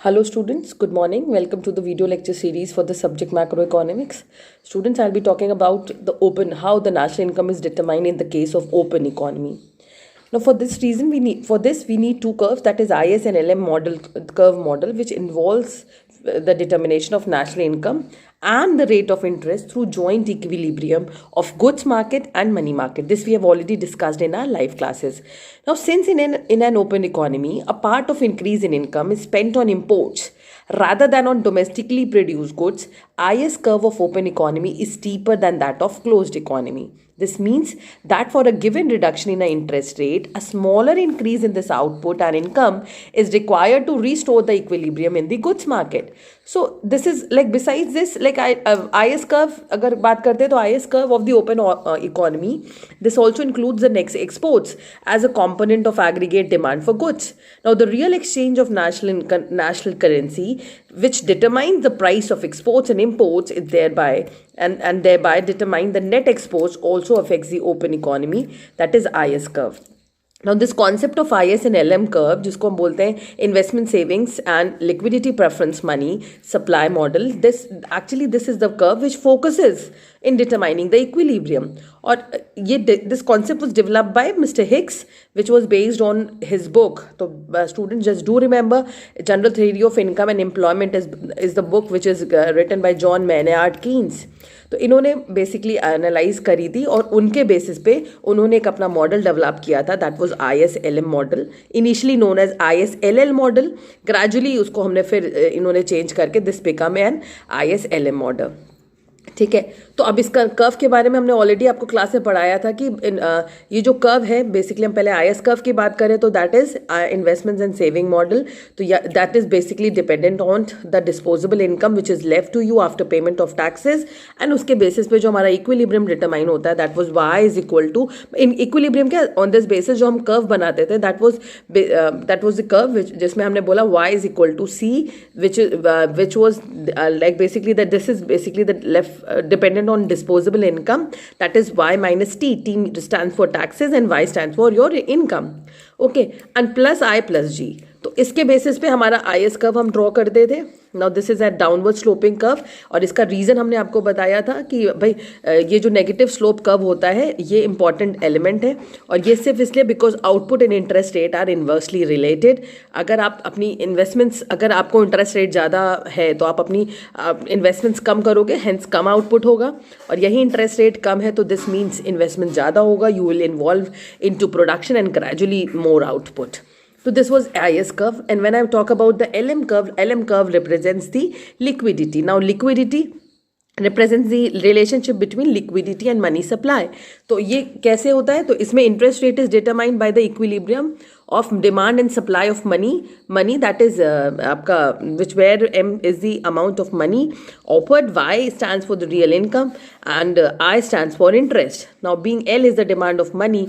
Hello students, good morning. Welcome to the video lecture series for the subject macroeconomics. Students, I'll be talking about how the national income is determined in the case of open economy. Now for this reason we need two curves, that is IS and LM model curve model, which involves the determination of national income and the rate of interest through joint equilibrium of goods market and money market. This we have already discussed in our live classes. Now since in an open economy, a part of increase in income is spent on imports rather than on domestically produced goods, IS curve of open economy is steeper than that of closed economy. This means that for a given reduction in an interest rate, a smaller increase in this output and income is required to restore the equilibrium in the goods market. So this is like, besides this, like IS curve अगर बात करते हैं तो IS curve of the open economy, this also includes the next exports as a component of aggregate demand for goods. Now the real exchange of national currency, which determines the price of exports and imports, is thereby and thereby determine the net exports, also affects the open economy, that is IS curve. Now this concept of IS and LM curve, जिसको हम बोलते हैं investment savings and liquidity preference money supply model, this is the curve which focuses in determining the equilibrium. और ये this concept was developed by Mr. Hicks, which was based on his book. तो students just do remember General Theory of Income and Employment is the book which is written by John Maynard Keynes. तो इन्होंने basically analyse करी थी और उनके basis पे उन्होंने एक अपना मॉडल डेवलप किया था, that was ISLM model, initially known as ISLL model. Gradually उसको हमने फिर इन्होंने चेंज करके this become an ISLM model. ठीक है, तो अब इसका कर्व के बारे में हमने ऑलरेडी आपको क्लास में पढ़ाया था कि ये जो कर्व है, बेसिकली हम पहले IS कर्व की बात करें तो that is investments and saving model. तो that is basically dependent on the disposable income which is left to you after payment of taxes, and उसके बेसिस पे जो हमारा इक्विलिब्रियम डिटरमाइन होता है, that was Y is equal to in equilibrium के on this basis जो हम curve बनाते थे, दैट वाज द कर्व जिसमें हमने बोला Y is equal to C, which was like basically that this is basically the left dependent on disposable income, that is Y minus T. T stands for taxes and Y stands for your income. Okay, and plus I plus G. तो इसके basis पे हमारा IS curve हम draw करते थे. Now this is at downward sloping curve, और इसका reason हमने आपको बताया था कि भाई ये जो नेगेटिव स्लोप कर्व होता है ये इंपॉर्टेंट एलिमेंट है, और ये सिर्फ इसलिए because output and interest rate are inversely related. अगर आप अपनी इन्वेस्टमेंट्स, अगर आपको इंटरेस्ट रेट ज़्यादा है तो आप अपनी इन्वेस्टमेंट्स कम करोगे, हेंस कम आउटपुट होगा, और यही इंटरेस्ट रेट कम है तो दिस मीन्स इन्वेस्टमेंट ज़्यादा होगा, you will involve in to production and gradually more output. So this was IS curve, and when I talk about the LM curve represents the liquidity. Now liquidity represents the relationship between liquidity and money supply. तो ये कैसे होता है, तो इसमें interest rate is determined by the equilibrium of demand and supply of money that is आपका which where M is the amount of money offered, Y stands for the real income, and I stands for interest. Now being L is the demand of money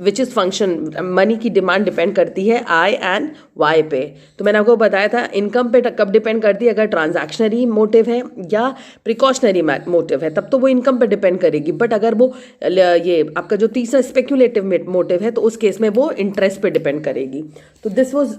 which is function, money की demand depend करती है I and Y पे. तो मैंने आपको बताया था income पे कब डिपेंड करती है, अगर ट्रांजैक्शनरी मोटिव है या प्रिकॉशनरी मोटिव है तब तो वो इनकम पे डिपेंड करेगी, बट अगर वो ये आपका जो तीसरा स्पेक्यूलेटिव मोटिव है तो उस केस में वो इंटरेस्ट पे डिपेंड करेगी. तो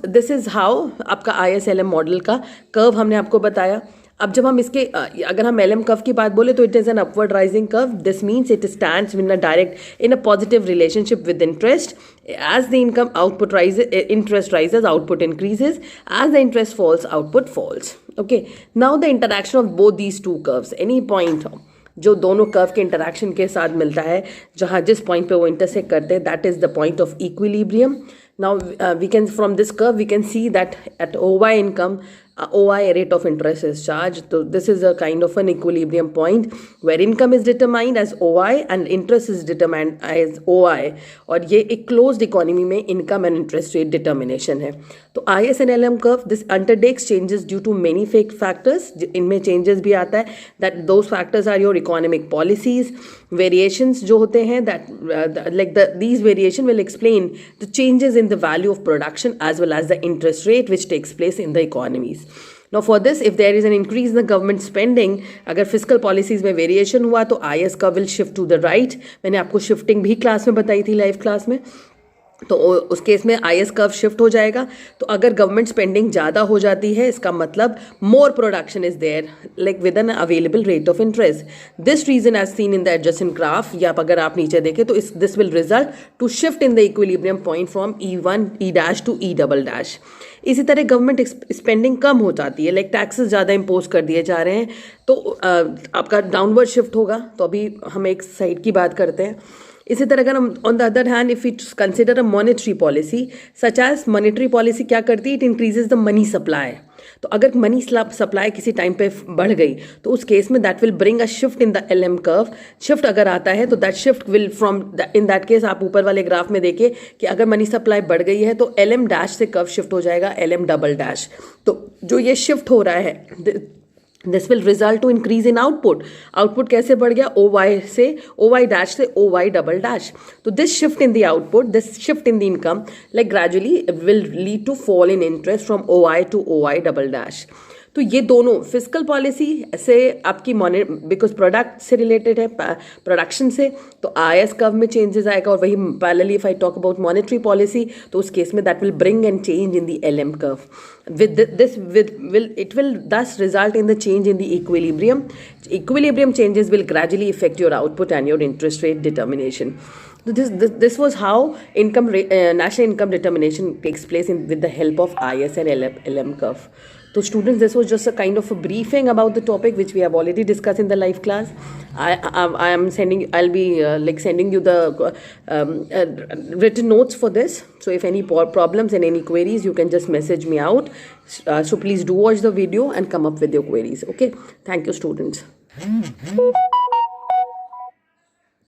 दिस इज हाउ आपका ISLM मॉडल का कर्व हमने आपको बताया. अब जब हम इसके अगर हम LM कर्व की बात बोले तो it is an upward rising curve. This means it stands in a direct in a positive relationship with interest. As the income output rises, interest rises, output increases. As the interest falls, output falls. Okay, now the interaction of both these two curves, any point जो दोनों curve के interaction के साथ मिलता है, जहाँ जिस point पे वो इंटरसेक्ट करते हैं, that is the point of equilibrium. Now we can, from this curve we can see that at OY income, OY rate of interest is charged. So this is a kind of an equilibrium point where income is determined as OY and interest is determined as OI, और ये एक closed economy में income and interest rate determination है. तो IS and LM curve this undertakes changes due to many factors. इनमें changes भी आता है, that those factors are your economic policies, variations जो होते हैं, that like these variation will explain the changes in the value of production as well as the interest rate which takes place in the economies. Now for this, if there is an increase in the government spending, अगर fiscal policies में variation हुआ तो IS curve will shift to the right. मैंने आपको shifting भी class में बताई थी, लाइव क्लास में. तो उस केस में IS कर्व शिफ्ट हो जाएगा. तो अगर गवर्नमेंट स्पेंडिंग ज़्यादा हो जाती है, इसका मतलब more production is there like with an available rate of interest. This reason as seen in the adjacent graph, या अगर आप नीचे देखें तो this will result to shift in the equilibrium point from E1 E dash to E double dash. इसी तरह government spending कम हो जाती है, लाइक टैक्सेस ज़्यादा इम्पोज कर दिए जा रहे हैं, तो आपका डाउनवर्ड शिफ्ट होगा. तो अभी हम एक साइड की बात करते हैं. इसी तरह अगर हम on the other hand if it consider a monetary policy such as, monetary policy क्या करती है, it increases the money supply. तो अगर मनी सप्लाई किसी टाइम पे बढ़ गई तो उस केस में that will bring a shift in the LM curve. Shift अगर आता है तो that shift will from in that case आप ऊपर वाले ग्राफ में देखिए कि अगर मनी सप्लाई बढ़ गई है तो LM डैश से कर्व शिफ्ट हो जाएगा LM डबल डैश. तो जो ये शिफ्ट हो रहा है, this will result to increase in output. Output कैसे बढ़ गया, OY डैश से OY डबल डैश. तो this shift in the output, this shift in the income like gradually will lead to fall in interest from OI to OI double dash. तो ये दोनों physical policy से आपकी because product से related है, production से, तो IS कर्व में चेंजेस आएगा. और वही parallelly if I talk about monetary policy तो उस केस में that will bring and change in the LM curve. With this it will thus result in the change in the equilibrium. Equilibrium changes will gradually affect your output and your interest rate determination. So this was how national income determination takes place with the help of IS and LM curve. So students, this was just a kind of a briefing about the topic which we have already discussed in the live class. I'll be sending you the written notes for this. So if any problems and any queries, you can just message me out. So please do watch the video and come up with your queries. Okay. Thank you, students.